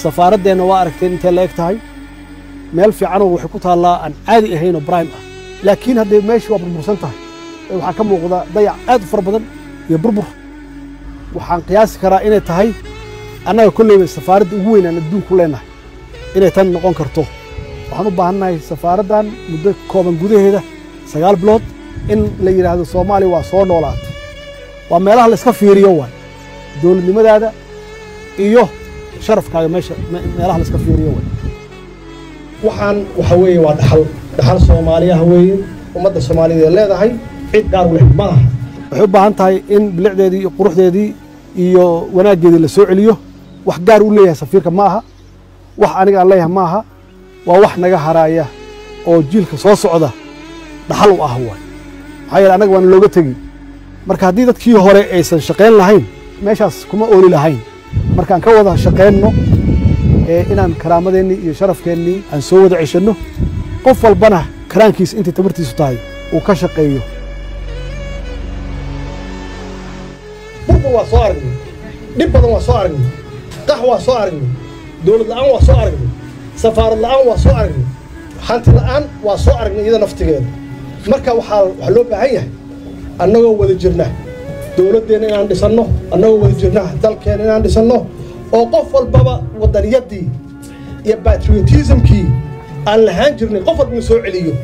safaaraddeena waa aragteen intee la eg tahay meel fiican oo waxay ku taallaa aan caadi ahayn oo prime ah laakiin haddee meeshii waa burbursan tahay waxaa ka muuqda dayac aad u fara badan iyo burbur waxaan qiyaasi karaa inay tahay annaga kolleyba safaaradda ugu weyn aan adduunku leenahay inay tan noqon karto waxaan u baahannahay safaaraddan muddo kooban gudaheeda 9 bilood in la yidhaahdo Soomaaliya waa soo noolaatay waa meelaha la iska fiiriyo waay dowladnimadaada iyo sharafkaaga meelaha la iska fiiriyo waay waxaan waxa weeye waa dhaxal Soomaaliya weeye ummadda Soomaaliyeed leedahay cid gaar u leh ma aha waxay u baahan tahay in bilicdeedii iyo quruxdeedii iyo wanaageedii la soo celiyo wax gaar u leeyahay safiirka ma aha wax aniga aan leeyahay ma aha waa wax naga haraaya oo jiilka soo socda dhaxal u ah waay maxaa yeelay anaga waan looga tegi marka haddii dadkii hore aysan shaqayn lahayn meeshaas kuma ooli lahayn markaan ka wada shaqayno inaan karaamadeenni iyo sharafkeennii aan soo wada ceshanno qof walbana karaankiisa intii tabartiisu tahay uu ka shaqeeyo burbur waa soo aragnay dhib badan waa soo aragnay qax waa soo aragnay dowlad la'aan waa soo aragnay safaarad la'aan waa soo aragnay hanti la'aan waa soo aragnay iyada naftigeeda marka waxaa loo baahan yahay annagoo wada jirna dowladdeena inaan dhisanno annagoo wada jirna dalkeena inaan dhisanno oo qof walbaba wadaniyadii iyo patriotismkii aan lahaan jirnay qof walba soo celiyo